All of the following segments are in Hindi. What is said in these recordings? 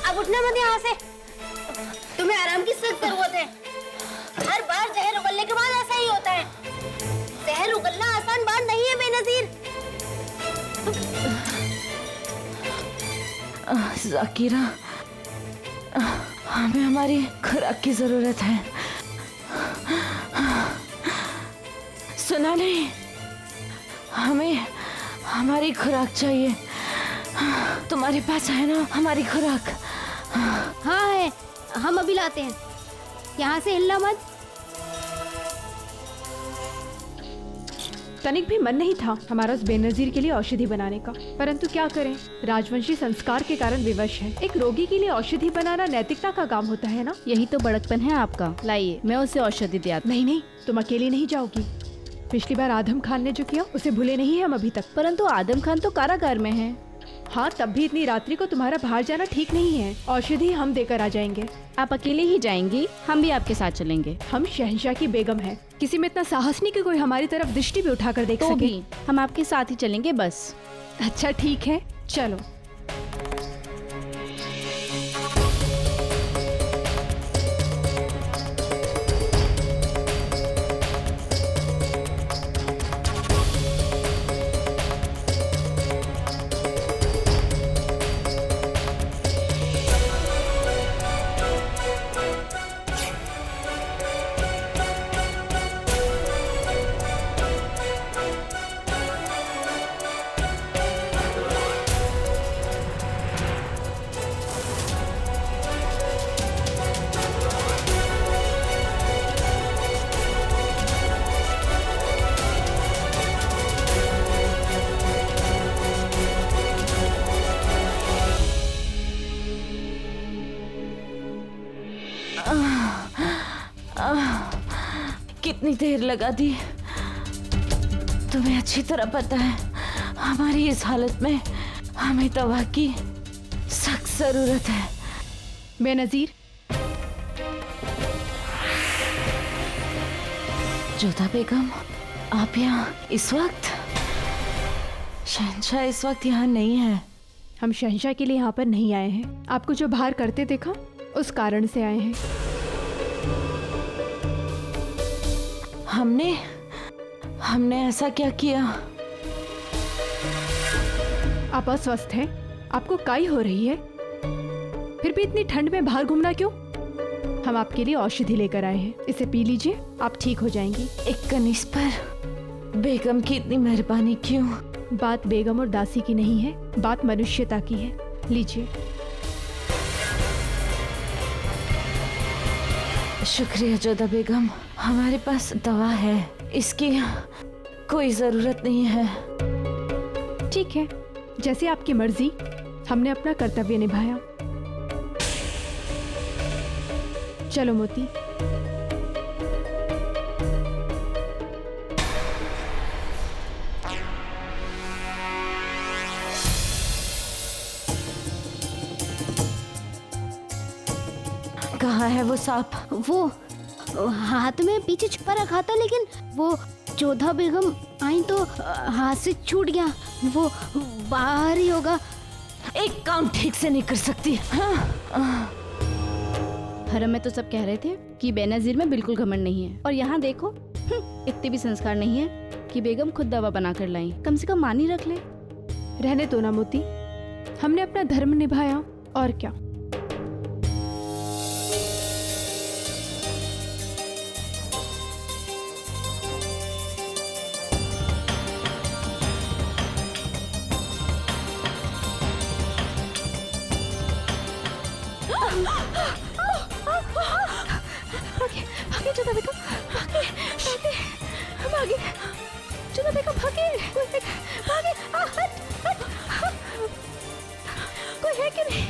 अब उठना मत यहाँ से। तुम्हें आराम की सख्त जरूरत है। हर बार जहर उगलने के बाद ऐसा ही होता है। जहर उगलना आसान बात नहीं है बेनजीर। जाकिरा, हमें हमारी खुराक की जरूरत है। सुना नहीं, हमें हमारी खुराक चाहिए। तुम्हारे पास है ना हमारी खुराक? हाँ है, हम अभी लाते हैं। यहाँ से हिलना मत। तनिक भी मन नहीं था हमारा उस बेनजीर के लिए औषधि बनाने का, परंतु क्या करें, राजवंशी संस्कार के कारण विवश है। एक रोगी के लिए औषधि बनाना नैतिकता का काम होता है ना। यही तो बड़कपन है आपका। लाइए, मैं उसे औषधि दे आती। नहीं नहीं, तुम अकेली नहीं जाओगी। पिछली बार आदम खान ने जो किया उसे भूले नहीं है हम अभी तक। परंतु आदम खान तो कारागार में है। हाँ, तब भी इतनी रात्रि को तुम्हारा बाहर जाना ठीक नहीं है। औषधि हम देकर आ जाएंगे। आप अकेले ही जाएंगी? हम भी आपके साथ चलेंगे। हम शहंशाह की बेगम है, किसी में इतना साहस नहीं कि कोई हमारी तरफ दृष्टि भी उठाकर देख तो सके। भी हम आपके साथ ही चलेंगे बस। अच्छा ठीक है, चलो। कितनी देर लगा दी। तुम्हें अच्छी तरह पता है हमारी इस हालत में हमें दवा की सख्त जरूरत है। बेनजीर, जोधा बेगम, आप यहाँ इस वक्त? शहंशाह इस वक्त यहाँ नहीं है। हम शहंशाह के लिए यहाँ पर नहीं आए हैं। आपको जो बाहर करते देखा उस कारण से आए हैं। हमने ऐसा क्या किया? आप अस्वस्थ हैं, आपको काई हो रही है, फिर भी इतनी ठंड में बाहर घूमना क्यों? हम आपके लिए औषधि लेकर आए हैं, इसे पी लीजिए, आप ठीक हो जाएंगी। एक कनीज पर बेगम की इतनी मेहरबानी क्यों? बात बेगम और दासी की नहीं है, बात मनुष्यता की है। लीजिए। शुक्रिया जोधा बेगम, हमारे पास दवा है, इसकी कोई जरूरत नहीं है। ठीक है, जैसे आपकी मर्जी। हमने अपना कर्तव्य निभाया। चलो मोती। कहाँ है वो सांप? वो हाथ में पीछे छुपा रखा था, लेकिन वो जोधा बेगम आई तो हाथ से छूट गया। वो बाहर ही होगा। एक काम ठीक से नहीं कर सकती। हाँ। हरम में तो सब कह रहे थे कि बेनजीर में बिल्कुल घमंड नहीं है, और यहाँ देखो इतने भी संस्कार नहीं है कि बेगम खुद दवा बना कर लाई। कम से कम मान ही रख ले। रहने दो ना मोती, हमने अपना धर्म निभाया और क्या। भागे जोधा बेगम, भागे भागे भागे जोधा बेगम, भागे भागे। हट हट, कोई है कि नहीं?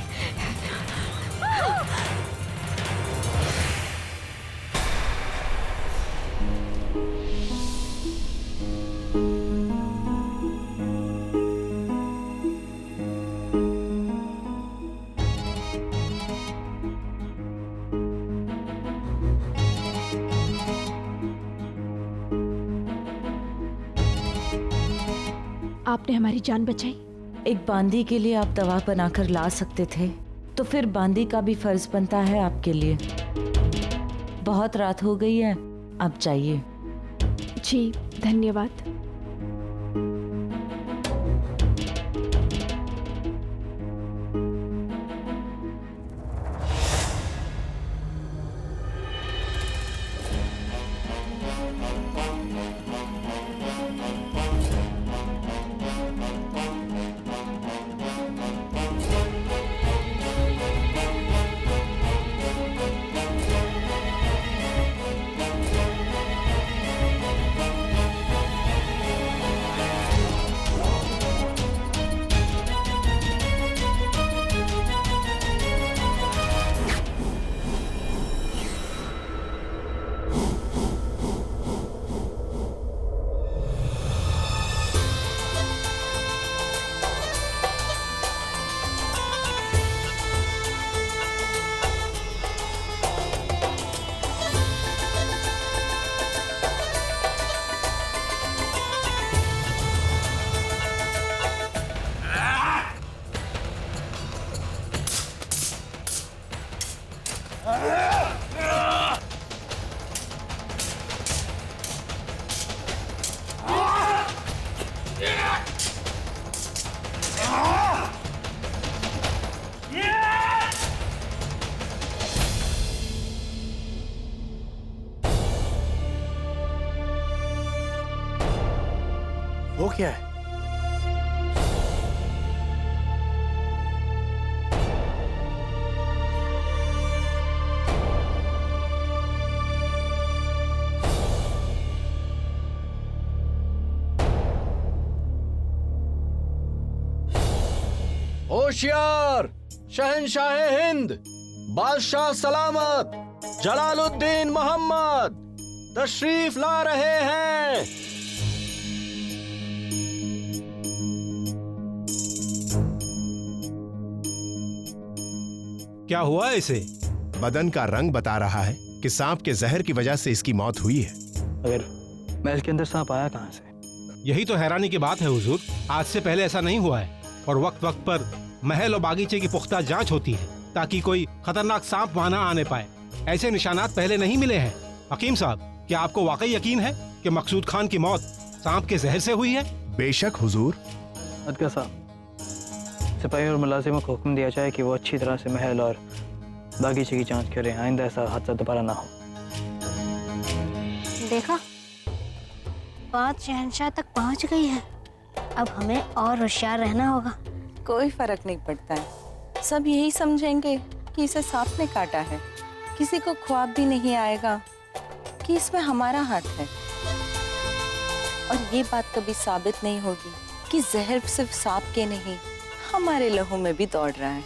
आपने हमारी जान बचाई। एक बांदी के लिए आप दवा बनाकर ला सकते थे, तो फिर बांदी का भी फर्ज बनता है आपके लिए। बहुत रात हो गई है, अब जाइए। जी धन्यवाद। वो क्या है? होशियार, शहंशाह हिंद, बादशाह सलामत, जलालुद्दीन मोहम्मद तशरीफ ला रहे हैं। क्या हुआ इसे? बदन का रंग बता रहा है कि सांप के जहर की वजह से इसकी मौत हुई है। अगर महल के अंदर सांप आया कहाँ से? यही तो हैरानी की बात है हुजूर। आज से पहले ऐसा नहीं हुआ है और वक्त वक्त पर महल और बागीचे की पुख्ता जांच होती है ताकि कोई खतरनाक सांप वहां ना आने पाए। ऐसे निशानात पहले नहीं मिले हैं। हकीम साहब, क्या आपको वाकई यकीन है कि मकसूद खान की मौत सांप के जहर से हुई है? बेशक हुजूर। अदका साहब, सिपाही और मुलाजिमों को हुक्म दिया जाए कि वो अच्छी तरह से महल और बागीचे की जांच करें। आइंदा ऐसा हादसा दोबारा ना हो। देखा, बात शहंशाह तक पहुंच गई है। अब हमें और होशियार रहना होगा। कोई फर्क नहीं पड़ता है, सब यही समझेंगे कि इसे सांप ने काटा है। किसी को ख्वाब भी नहीं आएगा कि इसमें हमारा हाथ है। और ये बात कभी साबित नहीं होगी कि जहर सिर्फ सांप के नहीं, हमारे लहू में भी दौड़ रहा है।